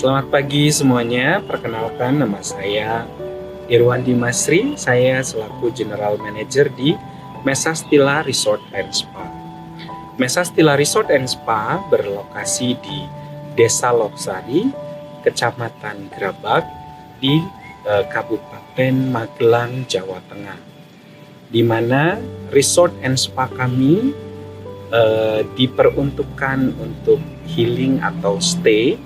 Selamat pagi semuanya, perkenalkan nama saya Irwan Dimasri, saya selaku General Manager di Mesastila Resort and Spa. Mesastila Resort and Spa berlokasi di Desa Loksari, Kecamatan Grabak, di Kabupaten Magelang, Jawa Tengah, di mana resort and spa kami diperuntukkan untuk healing atau stay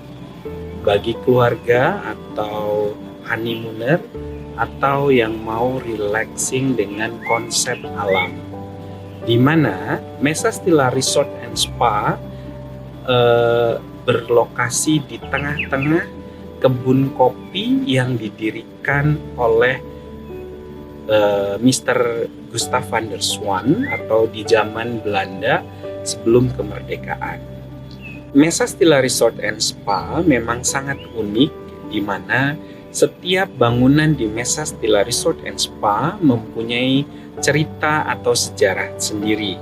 bagi keluarga atau honeymooner atau yang mau relaxing dengan konsep alam, di mana Mesastila Resort and Spa berlokasi di tengah-tengah kebun kopi yang didirikan oleh Mr. Gustav van der Swan atau di zaman Belanda sebelum kemerdekaan. Mesastila Resort and Spa memang sangat unik, di mana setiap bangunan di Mesastila Resort and Spa mempunyai cerita atau sejarah sendiri.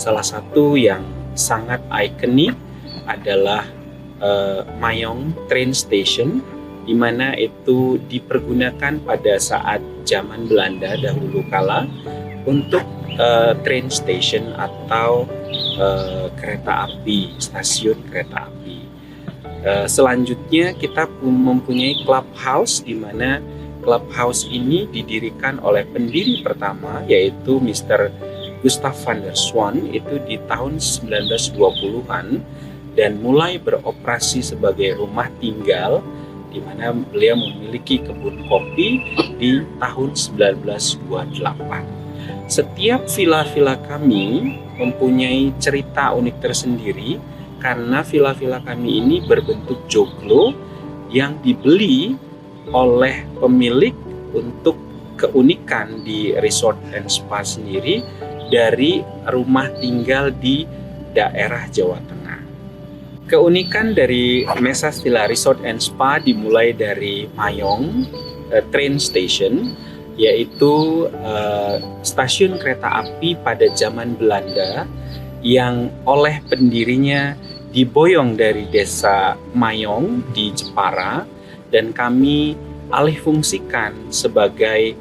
Salah satu yang sangat ikonik adalah Mayong Train Station, di mana itu dipergunakan pada saat zaman Belanda dahulu kala untuk train station atau kereta api, stasiun kereta api. Selanjutnya kita mempunyai clubhouse, di mana clubhouse ini didirikan oleh pendiri pertama yaitu Mr. Gustav van der Swan itu di tahun 1920-an dan mulai beroperasi sebagai rumah tinggal, di mana beliau memiliki kebun kopi di tahun 1928. Setiap villa-villa kami mempunyai cerita unik tersendiri karena villa-villa kami ini berbentuk joglo yang dibeli oleh pemilik untuk keunikan di resort and spa sendiri dari rumah tinggal di daerah Jawa Tengah. Keunikan dari Mesastila Resort and Spa dimulai dari Mayong Train Station, yaitu stasiun kereta api pada zaman Belanda yang oleh pendirinya diboyong dari desa Mayong di Jepara, dan kami alihfungsikan sebagai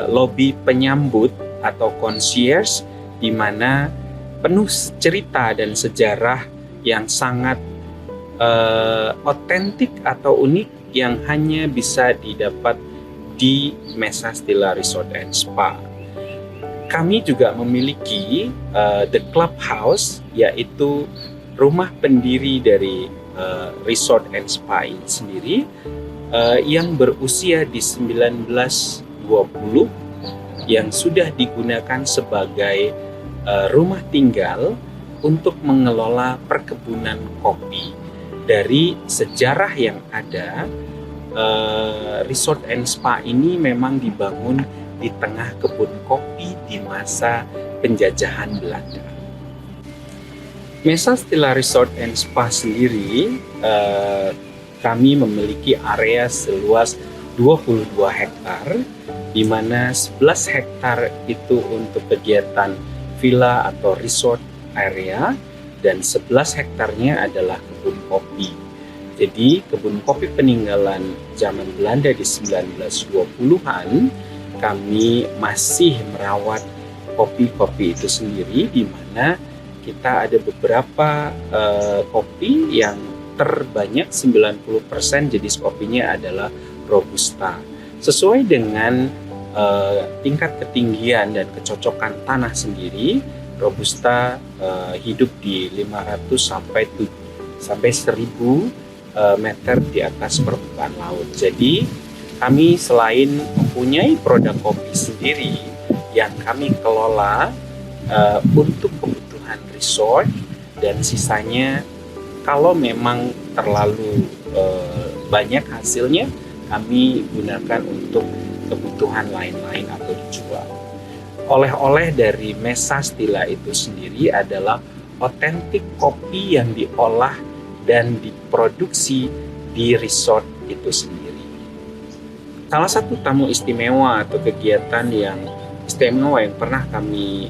lobi penyambut atau concierge, di mana penuh cerita dan sejarah yang sangat otentik atau unik yang hanya bisa didapat di Mesastila Resort and Spa. Kami juga memiliki The Clubhouse, yaitu rumah pendiri dari Resort and Spa ini sendiri, yang berusia di 1920, yang sudah digunakan sebagai rumah tinggal untuk mengelola perkebunan kopi. Dari sejarah yang ada, Resort and Spa ini memang dibangun di tengah kebun kopi di masa penjajahan Belanda. Mesastila Resort and Spa sendiri, kami memiliki area seluas 22 hektar, di mana 11 hektar itu untuk kegiatan villa atau resort area, dan 11 hektarnya adalah kebun kopi. Jadi kebun kopi peninggalan zaman Belanda di 1920-an, kami masih merawat kopi-kopi itu sendiri, di mana kita ada beberapa kopi yang terbanyak 90% jenis kopinya adalah Robusta. Sesuai dengan tingkat ketinggian dan kecocokan tanah sendiri, Robusta hidup di 500 sampai 1000 meter di atas permukaan laut. Jadi kami selain mempunyai produk kopi sendiri yang kami kelola untuk kebutuhan resort, dan sisanya kalau memang terlalu banyak hasilnya kami gunakan untuk kebutuhan lain-lain atau dijual. Oleh-oleh dari Mesastila itu sendiri adalah otentik kopi yang diolah dan diproduksi di resort itu sendiri. Salah satu tamu istimewa atau kegiatan yang istimewa yang pernah kami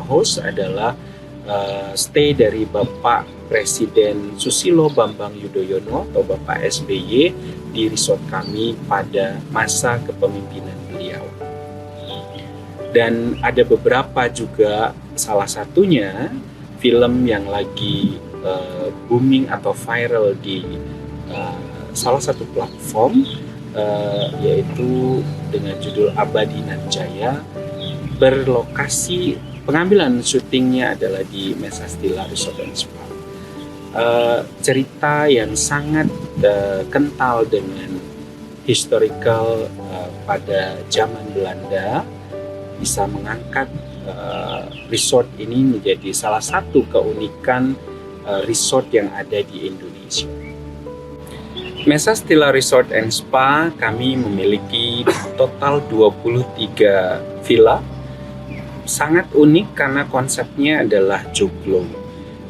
host adalah stay dari Bapak Presiden Susilo Bambang Yudhoyono atau Bapak SBY di resort kami pada masa kepemimpinan beliau. Dan ada beberapa juga, salah satunya film yang lagi booming atau viral di salah satu platform, yaitu dengan judul Abadi Nan Jaya, berlokasi pengambilan syutingnya adalah di Mesastila Resort and Spa. Cerita yang sangat kental dengan historical pada zaman Belanda, bisa mengangkat resort ini menjadi salah satu keunikan resort yang ada di Indonesia. Mesastila Resort and Spa kami memiliki total 23 villa. Sangat unik karena konsepnya adalah joglo,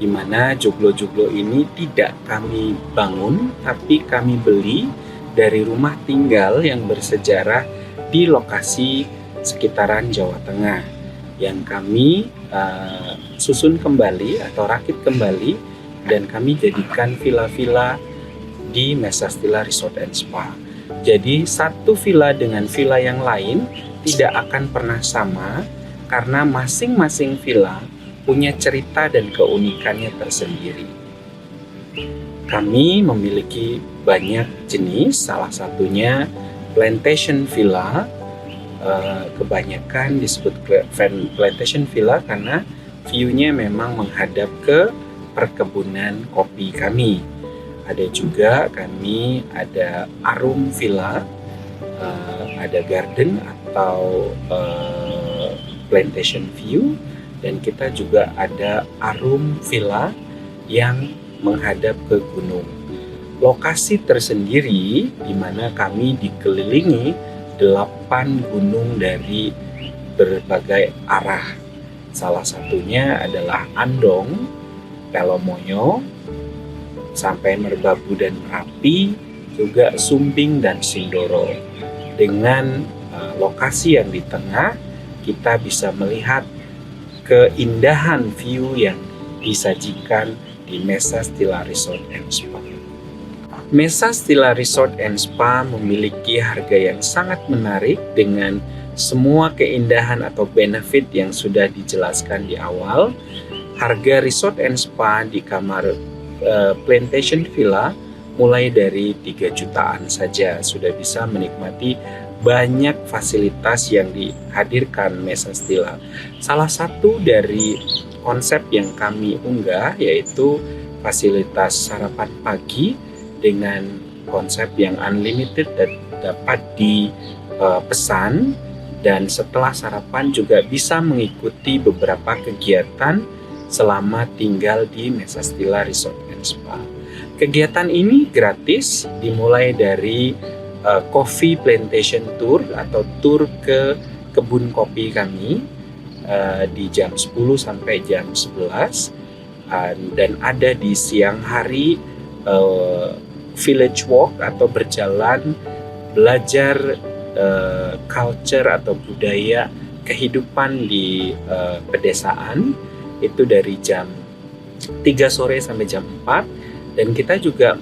di mana joglo-joglo ini tidak kami bangun, tapi kami beli dari rumah tinggal yang bersejarah di lokasi sekitaran Jawa Tengah, yang kami susun kembali atau rakit kembali, dan kami jadikan villa-villa di Mesastila Resort and Spa. Jadi satu villa dengan villa yang lain tidak akan pernah sama, karena masing-masing villa punya cerita dan keunikannya tersendiri. Kami memiliki banyak jenis, salah satunya plantation villa. Kebanyakan disebut plantation villa karena view-nya memang menghadap ke perkebunan kopi kami. Ada juga kami ada arum villa, ada garden atau plantation view, dan kita juga ada arum villa yang menghadap ke gunung. Lokasi tersendiri di mana kami dikelilingi 8 gunung dari berbagai arah. Salah satunya adalah Andong, Telomoyo, sampai Merbabu dan Merapi, juga Sumbing dan Sindoro. Dengan lokasi yang di tengah, kita bisa melihat keindahan view yang disajikan di Mesastila Resort and Spa. Mesastila Resort and Spa memiliki harga yang sangat menarik dengan semua keindahan atau benefit yang sudah dijelaskan di awal. Harga Resort and Spa di kamar Plantation Villa mulai dari 3 jutaan saja sudah bisa menikmati banyak fasilitas yang dihadirkan Mesastila. Salah satu dari konsep yang kami unggah yaitu fasilitas sarapan pagi dengan konsep yang unlimited dan dapat dipesan, dan setelah sarapan juga bisa mengikuti beberapa kegiatan selama tinggal di Mesastila Resort and Spa. Kegiatan ini gratis, dimulai dari coffee plantation tour atau tour ke kebun kopi kami di jam 10 sampai jam 11, dan ada di siang hari village walk atau berjalan belajar culture atau budaya kehidupan di pedesaan, itu dari jam 3 sore sampai jam 4, dan kita juga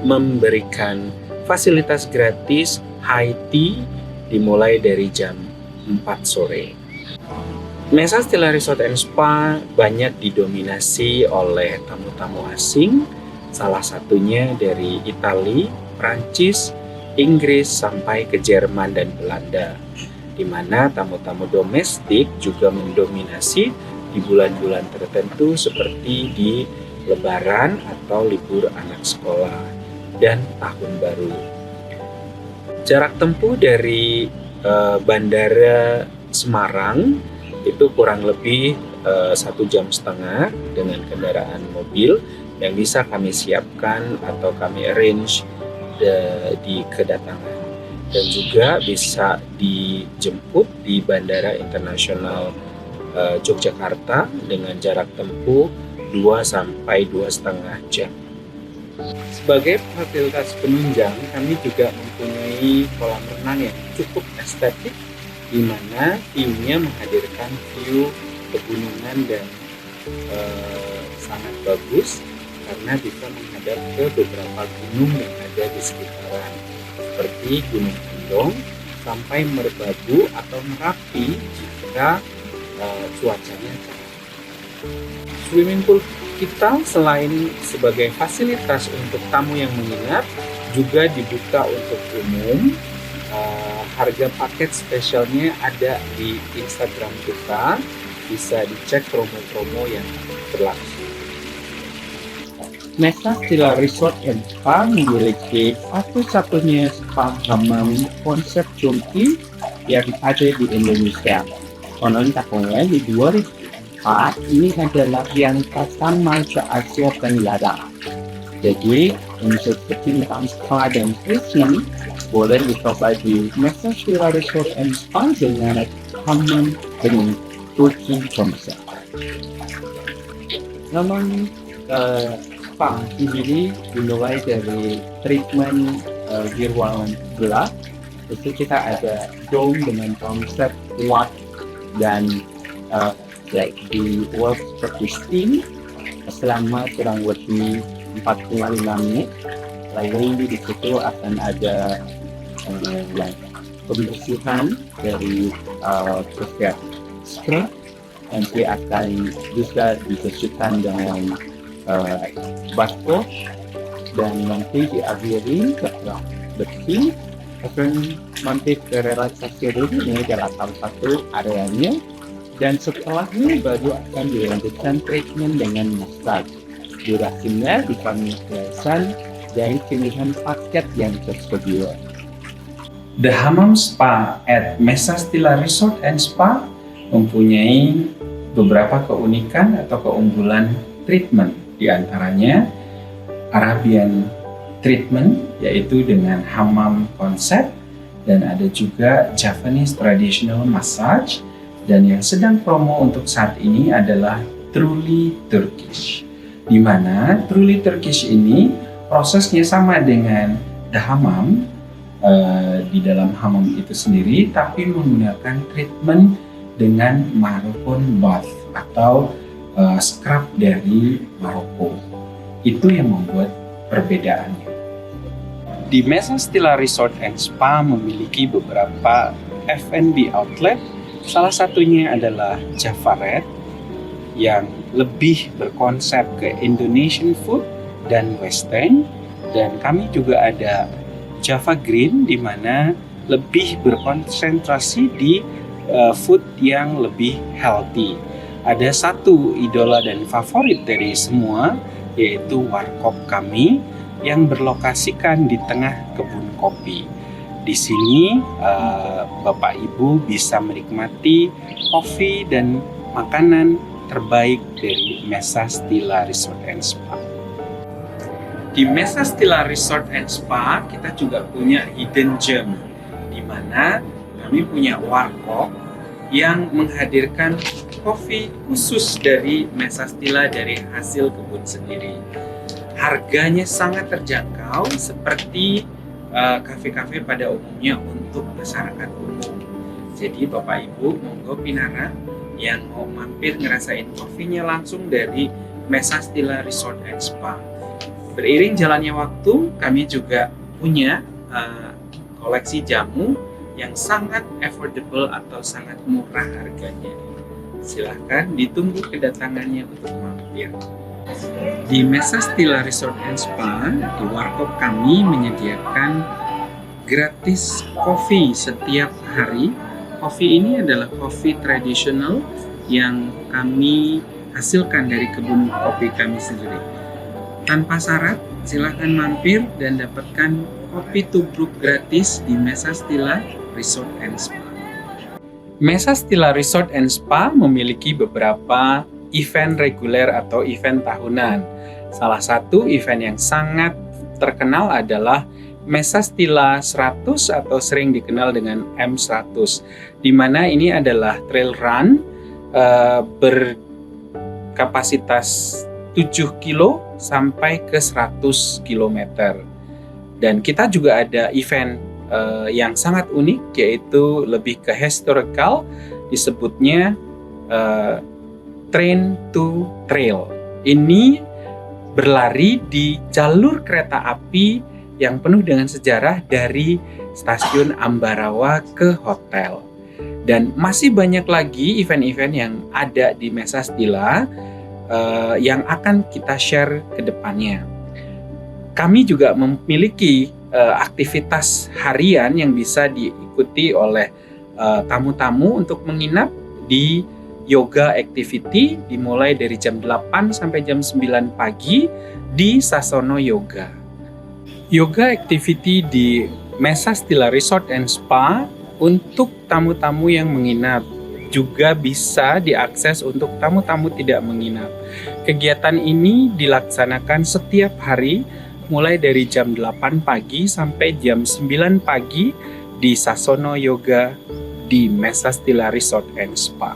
memberikan fasilitas gratis high tea dimulai dari jam 4 sore. Mesastila Resort and Spa banyak didominasi oleh tamu-tamu asing, salah satunya dari Italia, Prancis, Inggris sampai ke Jerman dan Belanda, di mana tamu-tamu domestik juga mendominasi di bulan-bulan tertentu seperti di Lebaran atau libur anak sekolah dan Tahun Baru. Jarak tempuh dari Bandara Semarang itu kurang lebih 1,5 jam dengan kendaraan mobil yang bisa kami siapkan atau kami arrange di kedatangan, dan juga bisa dijemput di Bandara Internasional Yogyakarta dengan jarak tempuh 2 sampai 2,5 jam. Sebagai fasilitas penunjang, kami juga mempunyai kolam renang yang cukup estetik, di mana view-nya menghadirkan view pegunungan dan sangat bagus karena bisa menghadap ke beberapa gunung yang ada di sekitaran, seperti Gunung Kendong sampai Merbabu atau Merapi jika cuacanya cerah. Swimming pool kita selain sebagai fasilitas untuk tamu yang menginap, juga dibuka untuk umum. Harga paket spesialnya ada di Instagram kita, bisa dicek promo-promo yang berlangsung. Mesa Stila Resort and Spa memiliki satu-satunya spa hamam konsep Turki yang ada di Indonesia. Konon katanya di 2004 ini adalah yang pertama se Asia Tenggara. Jadi untuk pecinta spa dan treatment boleh dicoba di Mesa Stila Resort and Spa dengan hamam dengan Turki konsep. Namun spa sendiri dimulai dari treatment di ruangan gelap. Itu kita ada dome dengan konsep watt dan di work seperti steam selama kurang lebih 45 menit. Lalu di situ akan ada pembersihan dari setiap scrub, nanti akan bisa dibersihkan dengan bath-wash dan nanti diakhiri setelah bersih akan mampir ke relaksasi dulu. Ini adalah salah satu areanya, dan setelahnya baru akan dilanjutkan treatment dengan massage. Durasinya bisa menyesuaikan dari pilihan paket yang tersedia. The Hammam Spa at Mesa Stila Resort and Spa mempunyai beberapa keunikan atau keunggulan treatment, di antaranya Arabian treatment, yaitu dengan hammam konsep, dan ada juga Japanese traditional massage, dan yang sedang promo untuk saat ini adalah Truly Turkish, di mana Truly Turkish ini prosesnya sama dengan the hammam di dalam hammam itu sendiri, tapi menggunakan treatment dengan Moroccan bath atau scrub dari Maroko. Itu yang membuat perbedaannya. Di Mesa Stila Resort and Spa memiliki beberapa F&B outlet. Salah satunya adalah Javaret yang lebih berkonsep ke Indonesian food dan Western, dan kami juga ada Java Green di mana lebih berkonsentrasi di food yang lebih healthy. Ada satu idola dan favorit dari semua, yaitu warkop kami yang berlokasikan di tengah kebun kopi. Di sini Bapak Ibu bisa menikmati kopi dan makanan terbaik dari Mesa Stila Resort and Spa. Di Mesa Stila Resort and Spa kita juga punya hidden gem, di mana kami punya warkop yang menghadirkan kopi khusus dari Mesa Stila dari hasil kebun sendiri. Harganya sangat terjangkau seperti kafe-kafe pada umumnya untuk masyarakat umum. Jadi Bapak Ibu monggo pinara yang mau mampir ngerasain kopinya langsung dari Mesa Stila Resort and Spa. Beriring jalannya waktu, kami juga punya koleksi jamu yang sangat affordable atau sangat murah harganya. Silahkan ditunggu kedatangannya untuk mampir. Di Mesa Stila Resort and Spa, di warkop kami menyediakan gratis kopi setiap hari. Kopi ini adalah kopi tradisional yang kami hasilkan dari kebun kopi kami sendiri. Tanpa syarat, silahkan mampir dan dapatkan kopi tubruk gratis di Mesa Stila Resort and Spa. Mesa Stila Resort and Spa memiliki beberapa event reguler atau event tahunan. Salah satu event yang sangat terkenal adalah Mesa Stila 100 atau sering dikenal dengan M100, di mana ini adalah trail run berkapasitas 7 kilo sampai ke 100 km. Dan kita juga ada event yang sangat unik, yaitu lebih ke historical, disebutnya Train to Trail. Ini berlari di jalur kereta api yang penuh dengan sejarah dari stasiun Ambarawa ke hotel. Dan masih banyak lagi event-event yang ada di Mesa Stila yang akan kita share ke depannya. Kami juga memiliki aktivitas harian yang bisa diikuti oleh tamu-tamu untuk menginap di yoga activity dimulai dari jam 8 sampai jam 9 pagi di Sasono Yoga. Yoga activity di Mesa Stila Resort and Spa untuk tamu-tamu yang menginap juga bisa diakses untuk tamu-tamu tidak menginap. Kegiatan ini dilaksanakan setiap hari mulai dari jam 8 pagi sampai jam 9 pagi di Sasono Yoga di Mesa Stila Resort and Spa.